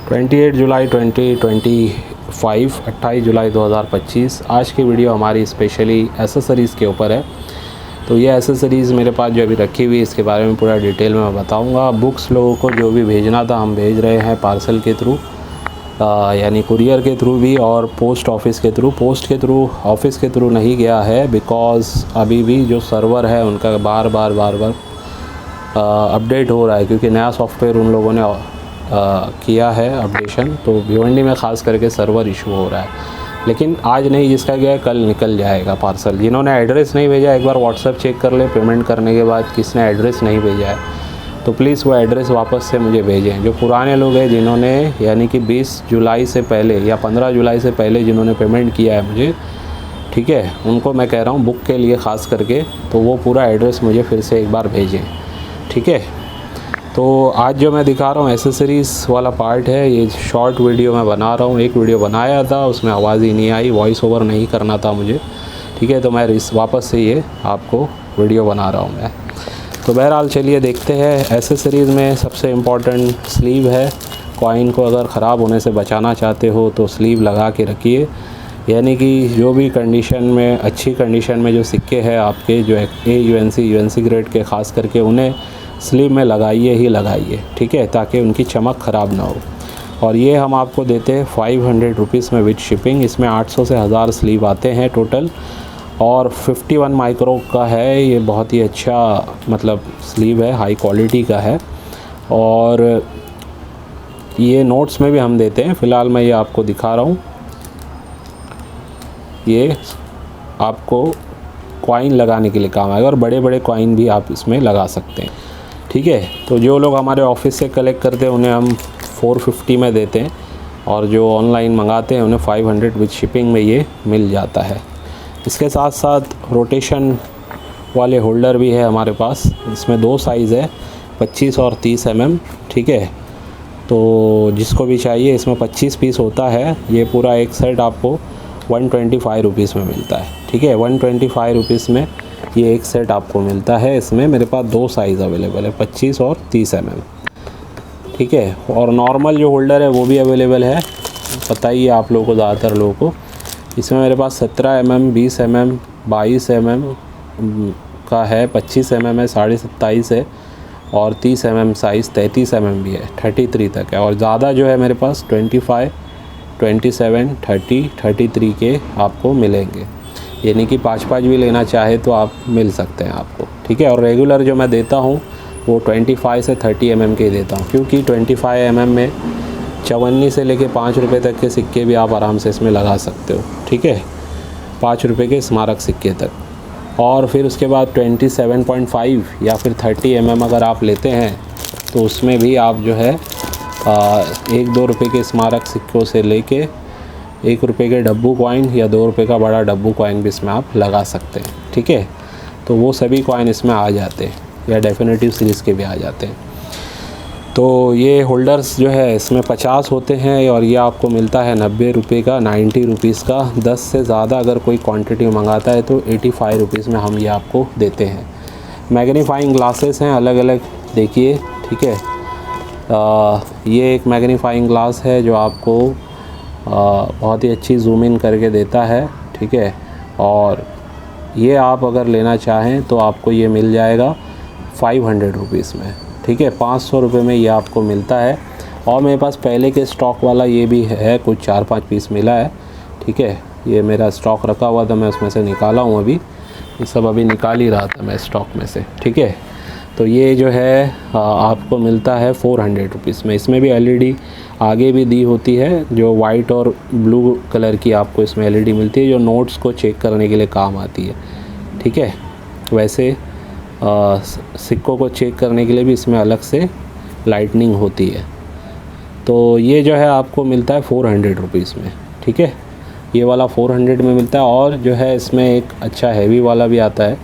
28 जुलाई 2025, 28 जुलाई 2025। आज की वीडियो हमारी स्पेशली एसेसरीज़ के ऊपर है। तो ये एसेसरीज़ मेरे पास जो अभी रखी हुई है इसके बारे में पूरा डिटेल में मैं बताऊंगा। बुक्स लोगों को जो भी भेजना था हम भेज रहे हैं पार्सल के थ्रू, यानी कुरियर के थ्रू भी और पोस्ट ऑफिस के थ्रू। पोस्ट के थ्रू, ऑफिस के थ्रू नहीं गया है बिकॉज़ अभी भी जो सर्वर है उनका बार बार अपडेट हो रहा है, क्योंकि नया सॉफ्टवेयर उन लोगों ने किया है अपडेशन। तो भिवंडी में ख़ास करके सर्वर इशू हो रहा है। लेकिन आज नहीं, जिसका गया कल निकल जाएगा पार्सल। जिन्होंने एड्रेस नहीं भेजा एक बार व्हाट्सएप चेक कर ले पेमेंट करने के बाद किसने एड्रेस नहीं भेजा है, तो प्लीज़ वो एड्रेस वापस से मुझे भेजें। जो पुराने लोग हैं जिन्होंने यानी कि 20 जुलाई से पहले या 15 जुलाई से पहले जिन्होंने पेमेंट किया है मुझे, ठीक है, उनको मैं कह रहा हूँ बुक के लिए ख़ास करके, तो वो पूरा एड्रेस मुझे फिर से एक बार भेजें, ठीक है। तो आज जो मैं दिखा रहा हूँ एसेसरीज़ वाला पार्ट है। ये शॉर्ट वीडियो मैं बना रहा हूँ। एक वीडियो बनाया था, उसमें आवाज़ ही नहीं आई, वॉइस ओवर नहीं करना था मुझे, ठीक है। तो मैं वापस से ये आपको वीडियो बना रहा हूँ मैं। तो बहरहाल चलिए देखते हैं। एसेसरीज़ में सबसे इम्पॉर्टेंट स्लीव है। कॉइन को अगर ख़राब होने से बचाना चाहते हो तो स्लीव लगा के रखिए, यानी कि जो भी कंडीशन में, अच्छी कंडीशन में जो सिक्के हैं आपके, जो यूएनसी ग्रेड के ख़ास करके, उन्हें स्लीव में लगाइए ही लगाइए, ठीक है, ताकि उनकी चमक ख़राब ना हो। और ये हम आपको देते हैं 500 रुपीज़ में विद शिपिंग। इसमें 800 से 1000 स्लीव आते हैं टोटल, और 51 माइक्रो का है। ये बहुत ही अच्छा मतलब स्लीव है, हाई क्वालिटी का है। और ये नोट्स में भी हम देते हैं। फ़िलहाल मैं ये आपको दिखा रहा हूँ। ये आपको कॉइन लगाने के लिए काम आएगा, और बड़े बड़े कॉइन भी आप इसमें लगा सकते हैं, ठीक है। तो जो लोग हमारे ऑफिस से कलेक्ट करते हैं उन्हें हम 450 में देते हैं, और जो ऑनलाइन मंगाते हैं उन्हें 500 विद शिपिंग में ये मिल जाता है। इसके साथ साथ रोटेशन वाले होल्डर भी है हमारे पास। इसमें 2 साइज़ है, 25 और 30 mm, ठीक है। तो जिसको भी चाहिए, इसमें 25 पीस होता है। ये पूरा एक सेट आपको 125 रुपीज़ में मिलता है, ठीक है। 125 रुपीज़ में ये एक सेट आपको मिलता है। इसमें मेरे पास 2 साइज़ अवेलेबल है, 25 और 30 mm, ठीक है। और नॉर्मल जो होल्डर है वो भी अवेलेबल है, पता ही है आप लोगों को, ज़्यादातर लोगों को। इसमें मेरे पास 17 mm, 20 mm, 22 mm का है, 25 mm है, 27.5 है, और 30 mm साइज़ 33 mm भी है, 33 तक है। और ज़्यादा जो है मेरे पास 25, 27, 30, 33 के आपको मिलेंगे, यानी कि 5-5 भी लेना चाहे तो आप मिल सकते हैं आपको, ठीक है। और रेगुलर जो मैं देता हूँ वो 25 से 30 mm के देता हूँ, क्योंकि 25 mm में 54 से लेके 5 रुपये तक के सिक्के भी आप आराम से इसमें लगा सकते हो, ठीक है, 5 रुपये के स्मारक सिक्के तक। और फिर उसके बाद 27.5 या फिर 30 mm अगर आप लेते हैं तो उसमें भी आप जो है 1-2 रुपये के स्मारक सिक्कों से लेके 1 रुपये के डब्बू कॉइन या 2 रुपये का बड़ा डब्बू कॉइन भी इसमें आप लगा सकते हैं, ठीक है। तो वो सभी कॉइन इसमें आ जाते हैं, या डेफिनेटिव सीरीज़ के भी आ जाते हैं। तो ये होल्डर्स जो है इसमें 50 होते हैं, और ये आपको मिलता है 90 रुपये का, 90 रुपीज़ का। 10 से ज़्यादा अगर कोई क्वांटिटी मंगाता है तो 85 रुपीज़ में हम ये आपको देते हैं। मैग्नीफाइंग ग्लासेस हैं अलग अलग, देखिए, ठीक है। ये एक मैग्नीफाइंग ग्लास है जो आपको बहुत ही अच्छी जूम इन करके देता है, ठीक है। और ये आप अगर लेना चाहें तो आपको ये मिल जाएगा 500 रुपीज़ में, ठीक है। 500 रुपये में ये आपको मिलता है। और मेरे पास पहले के स्टॉक वाला ये भी है, कुछ 4-5 पीस मिला है, ठीक है। ये मेरा स्टॉक रखा हुआ था, मैं उसमें से निकाला हूँ अभी, ये सब अभी निकाल ही रहा था मैं स्टॉक में से, ठीक है। तो ये जो है आपको मिलता है 400 रुपीज़ में। इसमें भी एलईडी आगे भी दी होती है, जो वाइट और ब्लू कलर की आपको इसमें एलईडी मिलती है, जो नोट्स को चेक करने के लिए काम आती है, ठीक है। वैसे सिक्कों को चेक करने के लिए भी इसमें अलग से लाइटनिंग होती है। तो ये जो है आपको मिलता है 400 रुपीज़ में, ठीक है। ये वाला 400 में मिलता है। और जो है इसमें एक अच्छा हैवी वाला भी आता है,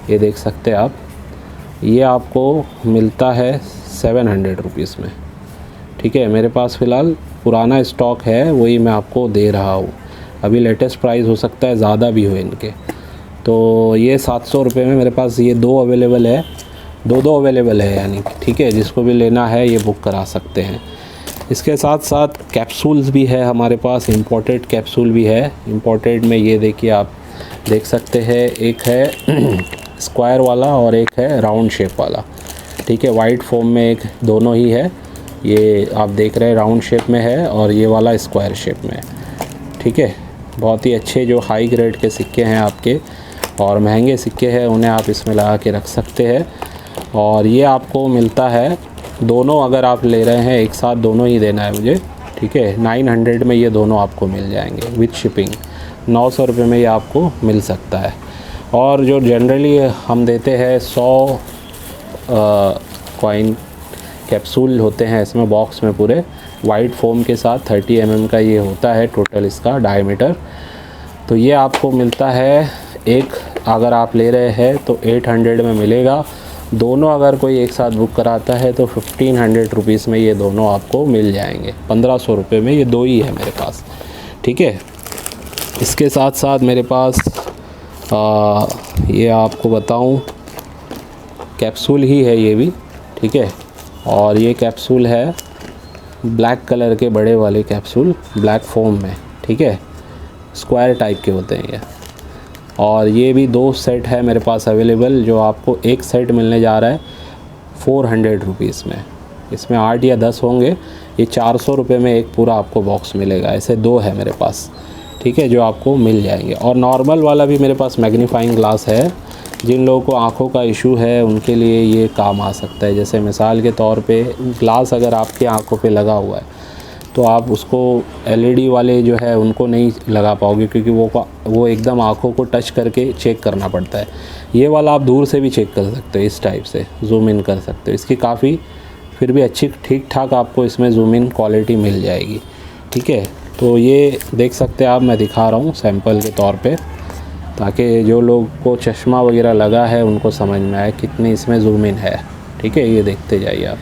ये देख सकते हैं आप, ये आपको मिलता है 700 रुपीज़ में, ठीक है। मेरे पास फ़िलहाल पुराना स्टॉक है, वही मैं आपको दे रहा हूँ। अभी लेटेस्ट प्राइस हो सकता है ज़्यादा भी हो इनके। तो ये 700 रुपये में मेरे पास ये 2 अवेलेबल है, 2 अवेलेबल है, यानी ठीक है। जिसको भी लेना है ये बुक करा सकते हैं। इसके साथ साथ कैप्सूल्स भी है हमारे पास, इंपोर्टेड कैप्सूल भी है। इंपोर्टेड में ये देखिए, आप देख सकते हैं, एक है स्क्वायर वाला और एक है राउंड शेप वाला, ठीक है। वाइट फॉर्म में एक, दोनों ही है। ये आप देख रहे हैं राउंड शेप में है और ये वाला स्क्वायर शेप में है, ठीक है। बहुत ही अच्छे जो हाई ग्रेड के सिक्के हैं आपके, और महंगे सिक्के हैं, उन्हें आप इसमें लगा के रख सकते हैं। और ये आपको मिलता है दोनों, अगर आप ले रहे हैं एक साथ दोनों ही देना है मुझे, ठीक है। 900 में ये दोनों आपको मिल जाएंगे विथ शिपिंग। 900 रुपये में ये आपको मिल सकता है। और जो जनरली हम देते हैं 100 कॉइन कैप्सूल होते हैं इसमें, बॉक्स में पूरे वाइट फोम के साथ 30 mm का ये होता है टोटल इसका डायमीटर। तो ये आपको मिलता है एक, अगर आप ले रहे हैं तो 800 में मिलेगा। दोनों अगर कोई एक साथ बुक कराता है तो 1500 रुपीज़ में ये दोनों आपको मिल जाएंगे। 1500 रुपये में ये दो ही है मेरे पास, ठीक है। इसके साथ साथ मेरे पास ये आपको बताऊं, कैप्सूल ही है ये भी, ठीक है। और ये कैप्सूल है ब्लैक कलर के बड़े वाले कैप्सूल, ब्लैक फोम में, ठीक है। स्क्वायर टाइप के होते हैं ये। और ये भी 2 सेट है मेरे पास अवेलेबल, जो आपको एक सेट मिलने जा रहा है 400 रुपीज़ में। इसमें 8 या 10 होंगे। ये 400 रुपये में एक पूरा आपको बॉक्स मिलेगा। ऐसे 2 है मेरे पास, ठीक है, जो आपको मिल जाएंगे। और नॉर्मल वाला भी मेरे पास मैग्नीफाइंग ग्लास है। जिन लोगों को आँखों का इशू है उनके लिए ये काम आ सकता है। जैसे मिसाल के तौर पे ग्लास अगर आपके आँखों पे लगा हुआ है तो आप उसको LED वाले जो है उनको नहीं लगा पाओगे, क्योंकि वो एकदम आँखों को टच करके चेक करना पड़ता है। ये वाला आप दूर से भी चेक कर सकते हो, इस टाइप से जूम इन कर सकते हो। इसकी काफ़ी फिर भी अच्छी ठीक ठाक आपको इसमें जूम इन क्वालिटी मिल जाएगी, ठीक है। तो ये देख सकते हैं आप, मैं दिखा रहा हूँ सैंपल के तौर पे, ताकि जो लोग को चश्मा वगैरह लगा है उनको समझ में आए कितनी इसमें जूम इन है, ठीक है। ये देखते जाइए आप,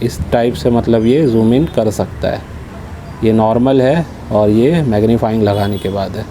इस टाइप से मतलब ये जूम इन कर सकता है। ये नॉर्मल है और ये मैग्नीफाइंग लगाने के बाद है।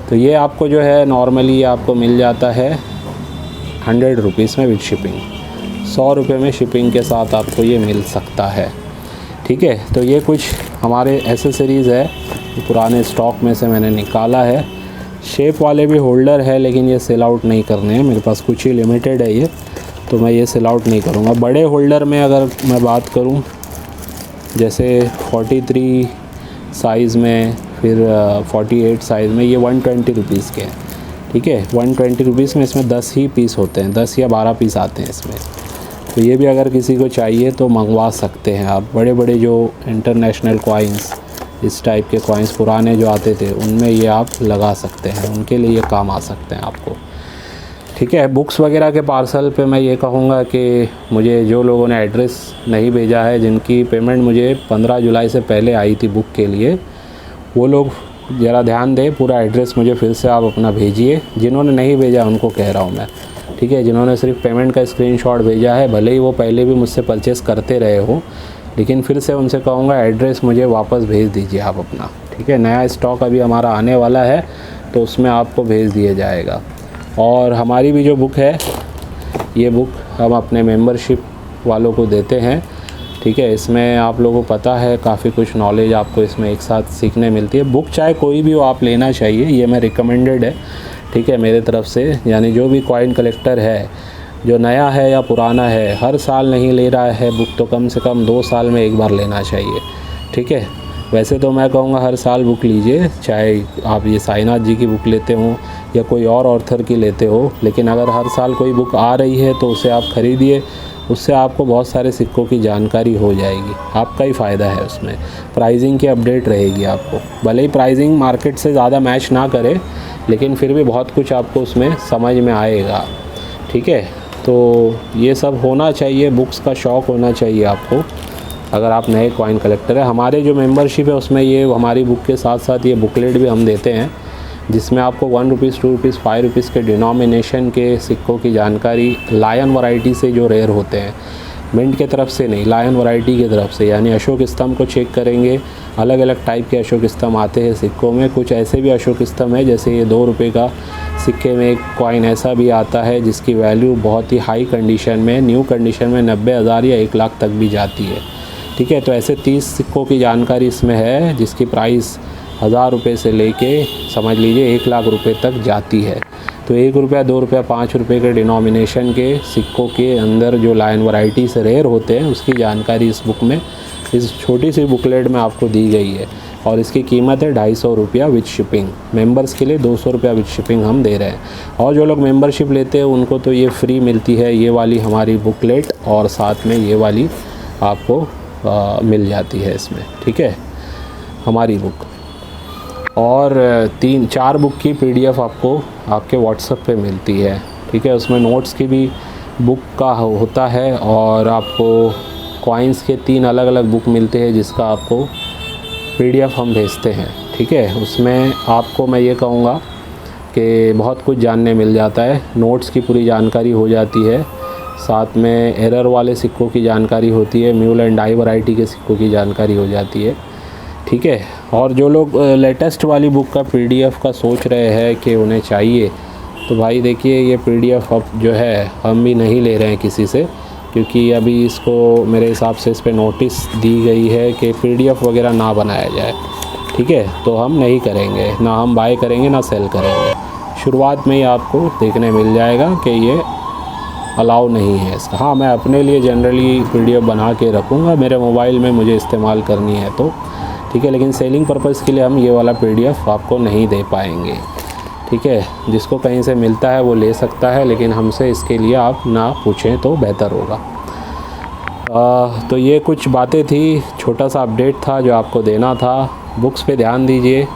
तो ये आपको जो है नॉर्मली आपको मिल जाता है 100 रुपीज़ में विद शिपिंग। 100 रुपये में शिपिंग के साथ आपको ये मिल सकता है, ठीक है। तो ये कुछ हमारे एसेसरीज़ है, पुराने स्टॉक में से मैंने निकाला है। शेप वाले भी होल्डर है, लेकिन ये सेल आउट नहीं करने हैं मेरे पास, कुछ ही लिमिटेड है ये, तो मैं ये सेल आउट नहीं करूँगा। बड़े होल्डर में अगर मैं बात करूँ, जैसे 43 साइज़ में, फिर 48 साइज़ में, ये 120 रुपीज़ के हैं, ठीक है। 120 रुपीज़ में इसमें 10 ही पीस होते हैं, 10 या 12 पीस आते हैं इसमें। तो ये भी अगर किसी को चाहिए तो मंगवा सकते हैं आप। बड़े बड़े जो इंटरनेशनल कॉइन्स, इस टाइप के कॉइन्स पुराने जो आते थे, उनमें ये आप लगा सकते हैं, उनके लिए ये काम आ सकते हैं आपको, ठीक है। बुक्स वगैरह के पार्सल पे मैं ये कहूँगा कि मुझे जो लोगों ने एड्रेस नहीं भेजा है, जिनकी पेमेंट मुझे 15 जुलाई से पहले आई थी बुक के लिए, वो लोग ज़रा ध्यान दें, पूरा एड्रेस मुझे फिर से आप अपना भेजिए। जिन्होंने नहीं भेजा उनको कह रहा हूँ मैं, ठीक है। जिन्होंने सिर्फ पेमेंट का स्क्रीनशॉट भेजा है, भले ही वो पहले भी मुझसे परचेज़ करते रहे हो, लेकिन फिर से उनसे कहूँगा एड्रेस मुझे वापस भेज दीजिए आप अपना, ठीक है। नया स्टॉक अभी हमारा आने वाला है तो उसमें आपको भेज दिया जाएगा। और हमारी भी जो बुक है, ये बुक हम अपने मेंबरशिप वालों को देते हैं, ठीक है। इसमें आप लोगों को पता है काफ़ी कुछ नॉलेज आपको इसमें एक साथ सीखने मिलती है। बुक चाहे कोई भी हो आप लेना चाहिए, ये मैं रिकमेंडेड है, ठीक है, मेरे तरफ से। यानी जो भी कॉइन कलेक्टर है, जो नया है या पुराना है, हर साल नहीं ले रहा है बुक, तो कम से कम 2 साल में एक बार लेना चाहिए, ठीक है। वैसे तो मैं कहूँगा हर साल बुक लीजिए, चाहे आप ये साईनाथ जी की बुक लेते हो या कोई और ऑथर की लेते हो, लेकिन अगर हर साल कोई बुक आ रही है तो उसे आप ख़रीदिए। उससे आपको बहुत सारे सिक्कों की जानकारी हो जाएगी, आपका ही फ़ायदा है उसमें। प्राइसिंग की अपडेट रहेगी आपको, भले ही प्राइसिंग मार्केट से ज़्यादा मैच ना करे, लेकिन फिर भी बहुत कुछ आपको उसमें समझ में आएगा, ठीक है। तो ये सब होना चाहिए, बुक्स का शौक़ होना चाहिए आपको, अगर आप नए कॉइन कलेक्टर है। हमारे जो मेंबरशिप है उसमें ये हमारी बुक के साथ साथ ये बुकलेट भी हम देते हैं, जिसमें आपको 1 रुपीज़, 2 रुपीज़, 5 रुपीज़ के डिनोमिनेशन के सिक्कों की जानकारी लायन वैरायटी से जो रेयर होते हैं, मिंट के तरफ से नहीं, लायन वैरायटी की तरफ से। यानी अशोक स्तंभ को चेक करेंगे, अलग अलग टाइप के अशोक स्तंभ आते हैं सिक्कों में। कुछ ऐसे भी अशोक स्तंभ है, जैसे ये 2 रुपये का सिक्के में एक कॉइन ऐसा भी आता है जिसकी वैल्यू बहुत ही हाई कंडीशन में, न्यू कंडीशन में 90,000 या 1 लाख तक भी जाती है। ठीक है। तो ऐसे 30 सिक्कों की जानकारी इसमें है, जिसकी प्राइस 1000 रुपये से लेके समझ लीजिए 1 लाख रुपए तक जाती है। तो 1 रुपया, 2 रुपया, 5 रुपये के डिनोमिनेशन के सिक्कों के अंदर जो लाइन वैरायटी से रेयर होते हैं उसकी जानकारी इस बुक में, इस छोटी सी बुकलेट में आपको दी गई है। और इसकी कीमत है 250 रुपया विद शिपिंग। मेंबर्स के लिए 200 रुपया विद शिपिंग हम दे रहे हैं। और जो लोग मेंबरशिप लेते हैं उनको तो ये फ्री मिलती है, ये वाली हमारी बुकलेट, और साथ में ये वाली आपको मिल जाती है इसमें, ठीक है, हमारी बुक। और 3-4 बुक की PDF आपको आपके व्हाट्सएप पे मिलती है, ठीक है। उसमें नोट्स की भी बुक का होता है, और आपको कॉइन्स के 3 अलग अलग बुक मिलते हैं जिसका आपको PDF हम भेजते हैं, ठीक है। उसमें आपको मैं ये कहूँगा कि बहुत कुछ जानने मिल जाता है। नोट्स की पूरी जानकारी हो जाती है, साथ में एरर वाले सिक्कों की जानकारी होती है, म्यूल एंड डाई वैरायटी के सिक्कों की जानकारी हो जाती है, ठीक है। और जो लोग लेटेस्ट वाली बुक का PDF का सोच रहे हैं कि उन्हें चाहिए, तो भाई देखिए ये PDF अब जो है हम भी नहीं ले रहे हैं किसी से, क्योंकि अभी इसको मेरे हिसाब से इस पर नोटिस दी गई है कि PDF वगैरह ना बनाया जाए, ठीक है। तो हम नहीं करेंगे, ना हम बाय करेंगे ना सेल करेंगे। शुरुआत में ही आपको देखने मिल जाएगा कि ये अलाउ नहीं है इसका। हाँ, मैं अपने लिए जनरली PDF बना के रखूँगा, मेरे मोबाइल में मुझे इस्तेमाल करनी है तो, ठीक है। लेकिन सेलिंग पर्पज़ के लिए हम ये वाला PDF आपको नहीं दे पाएंगे, ठीक है। जिसको कहीं से मिलता है वो ले सकता है, लेकिन हमसे इसके लिए आप ना पूछें तो बेहतर होगा। तो ये कुछ बातें थी, छोटा सा अपडेट था जो आपको देना था। बुक्स पे ध्यान दीजिए,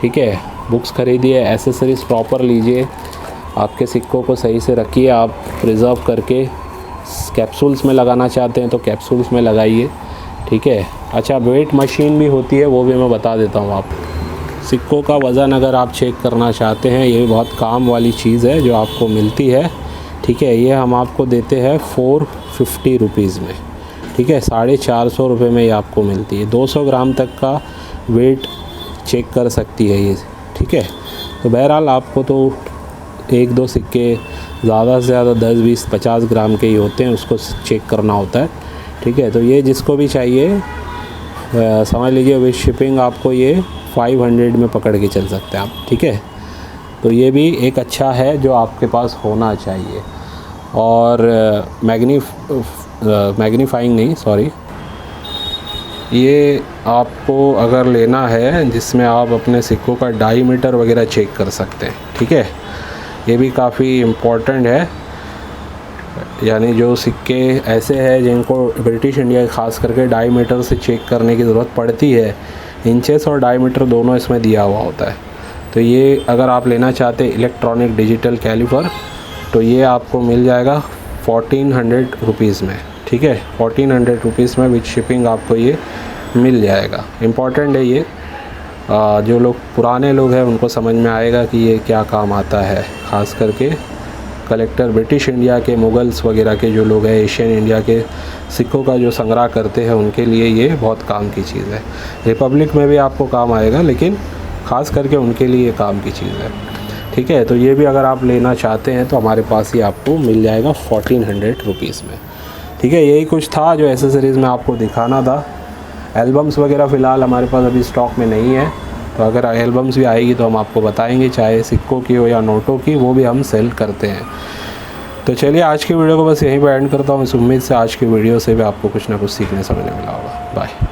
ठीक है। बुक्स खरीदिए, एसेसरीज़ प्रॉपर लीजिए, आपके सिक्कों को सही से रखिए आप प्रिजर्व करके। कैप्सूल्स में लगाना चाहते हैं तो कैप्सूल्स में लगाइए, ठीक है। अच्छा, वेट मशीन भी होती है, वो भी मैं बता देता हूँ आपको। सिक्कों का वज़न अगर आप चेक करना चाहते हैं, ये बहुत काम वाली चीज़ है जो आपको मिलती है, ठीक है। ये हम आपको देते हैं 450 रुपीज़ में, ठीक है। 450 रुपये में ये आपको मिलती है। 200 ग्राम तक का वेट चेक कर सकती है ये, ठीक है। तो बहरहाल आपको तो 1-2 सिक्के ज़्यादा से ज़्यादा 10, 20, 50 ग्राम के ही होते हैं, उसको चेक करना होता है, ठीक है। तो ये जिसको भी चाहिए समझ लीजिए विद शिपिंग आपको ये 500 में पकड़ के चल सकते हैं आप, ठीक है। तो ये भी एक अच्छा है जो आपके पास होना चाहिए। और मैग्नीफाइंग नहीं, सॉरी, ये आपको अगर लेना है जिसमें आप अपने सिक्कों का डाईमीटर वगैरह चेक कर सकते हैं, ठीक है। ये भी काफ़ी इम्पोर्टेंट है, यानी जो सिक्के ऐसे हैं जिनको ब्रिटिश इंडिया ख़ास करके डाईमीटर से चेक करने की ज़रूरत पड़ती है, इंचेस और डाईमीटर दोनों इसमें दिया हुआ होता है। तो ये अगर आप लेना चाहते हैं इलेक्ट्रॉनिक डिजिटल कैलिपर, तो ये आपको मिल जाएगा 1400 रुपीज़ में, ठीक है। 1400 रुपीज़ में विद शिपिंग आपको ये मिल जाएगा। इम्पॉर्टेंट है ये, जो लोग पुराने लोग हैं उनको समझ में आएगा कि ये क्या काम आता है। ख़ास करके कलेक्टर ब्रिटिश इंडिया के, मुगल्स वगैरह के जो लोग हैं, एशियन इंडिया के सिक्कों का जो संग्रह करते हैं, उनके लिए ये बहुत काम की चीज़ है। रिपब्लिक में भी आपको काम आएगा, लेकिन ख़ास करके उनके लिए ये काम की चीज़ है, ठीक है। तो ये भी अगर आप लेना चाहते हैं तो हमारे पास ही आपको मिल जाएगा 1400 रुपीज़ में, ठीक है। यही कुछ था जो एसेसरीज़ में आपको दिखाना था। एल्बम्स वगैरह फ़िलहाल हमारे पास अभी स्टॉक में नहीं है, तो अगर एल्बम्स भी आएगी तो हम आपको बताएंगे, चाहे सिक्कों की हो या नोटों की, वो भी हम सेल करते हैं। तो चलिए आज की वीडियो को बस यहीं पर एंड करता हूँ। इस उम्मीद से आज की वीडियो से भी आपको कुछ ना कुछ सीखने समझने मिला होगा। बाय।